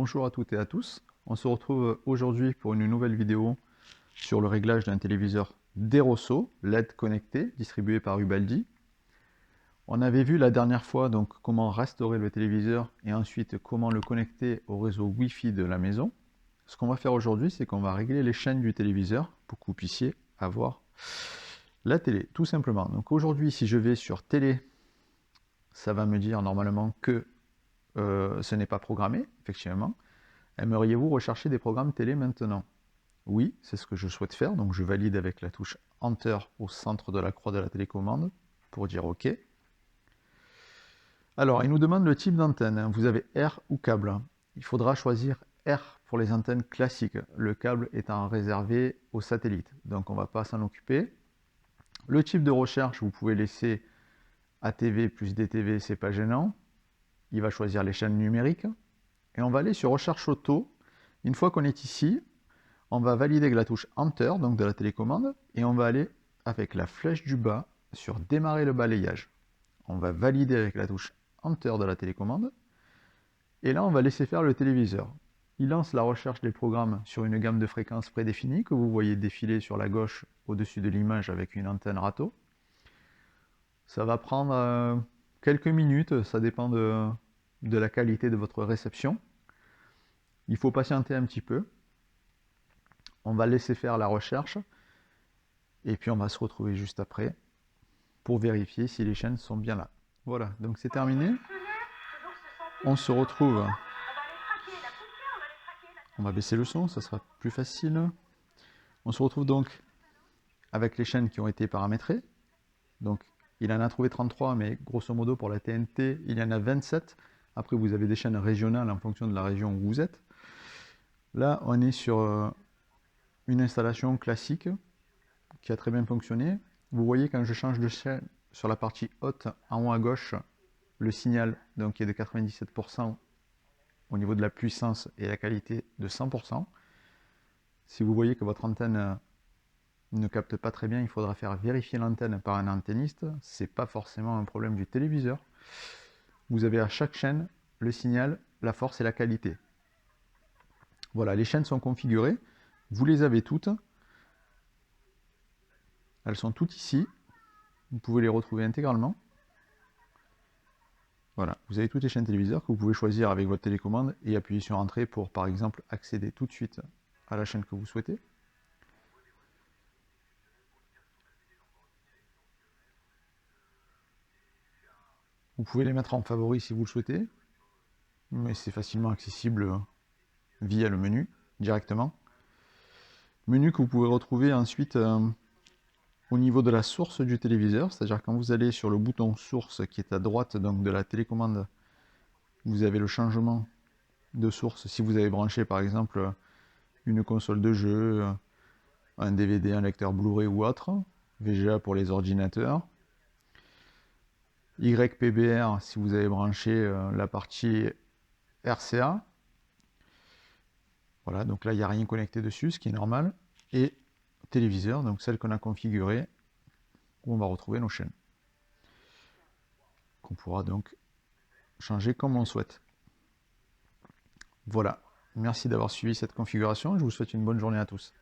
Bonjour à toutes et à tous. On se retrouve aujourd'hui pour une nouvelle vidéo sur le réglage d'un téléviseur Derosso LED connecté distribué par Ubaldi. On avait vu la dernière fois donc comment restaurer le téléviseur et ensuite comment le connecter au réseau Wi-Fi de la maison. Ce qu'on va faire aujourd'hui, c'est qu'on va régler les chaînes du téléviseur pour que vous puissiez avoir la télé, tout simplement. Donc aujourd'hui, si je vais sur télé, ça va me dire normalement que ce n'est pas programmé, effectivement. Aimeriez-vous rechercher des programmes télé maintenant? Oui, c'est ce que je souhaite faire, donc je valide avec la touche Enter au centre de la croix de la télécommande pour dire OK. Alors, il nous demande le type d'antenne. Vous avez R ou câble. Il faudra choisir R pour les antennes classiques, le câble étant réservé aux satellites, donc on ne va pas s'en occuper. Le type de recherche, vous pouvez laisser ATV plus DTV, c'est pas gênant. Il va choisir les chaînes numériques. Et on va aller sur Recherche auto. Une fois qu'on est ici, on va valider avec la touche Enter, donc de la télécommande, et on va aller avec la flèche du bas sur Démarrer le balayage. On va valider avec la touche Enter de la télécommande, et là on va laisser faire le téléviseur. Il lance la recherche des programmes sur une gamme de fréquences prédéfinie que vous voyez défiler sur la gauche au-dessus de l'image avec une antenne râteau. Ça va prendre quelques minutes, ça dépend de la qualité de votre réception. Il faut patienter un petit peu. On va laisser faire la recherche et puis on va se retrouver juste après pour vérifier si les chaînes sont bien là. Voilà, donc c'est terminé. On se retrouve. On va baisser le son, ça sera plus facile. On se retrouve donc avec les chaînes qui ont été paramétrées. Donc il en a trouvé 33, mais grosso modo pour la TNT, il y en a 27. Après, vous avez des chaînes régionales en fonction de la région où vous êtes. Là, on est sur une installation classique qui a très bien fonctionné. Vous voyez quand je change de chaîne sur la partie haute, en haut à gauche, le signal donc, qui est de 97% au niveau de la puissance et la qualité de 100%. Si vous voyez que votre antenne ne capte pas très bien, il faudra faire vérifier l'antenne par un antenniste. Ce n'est pas forcément un problème du téléviseur. Vous avez à chaque chaîne le signal, la force et la qualité. Voilà, les chaînes sont configurées. Vous les avez toutes. Elles sont toutes ici. Vous pouvez les retrouver intégralement. Voilà, vous avez toutes les chaînes téléviseurs que vous pouvez choisir avec votre télécommande et appuyer sur Entrée pour, par exemple, accéder tout de suite à la chaîne que vous souhaitez. Vous pouvez les mettre en favori si vous le souhaitez, mais c'est facilement accessible via le menu, directement. Menu que vous pouvez retrouver ensuite au niveau de la source du téléviseur, c'est-à-dire quand vous allez sur le bouton source qui est à droite donc de la télécommande, vous avez le changement de source si vous avez branché par exemple une console de jeu, un DVD, un lecteur Blu-ray ou autre, VGA pour les ordinateurs, YPBR si vous avez branché la partie RCA. Voilà, donc là il n'y a rien connecté dessus, ce qui est normal. Et téléviseur, donc celle qu'on a configurée, où on va retrouver nos chaînes. Qu'on pourra donc changer comme on souhaite. Voilà, merci d'avoir suivi cette configuration et je vous souhaite une bonne journée à tous.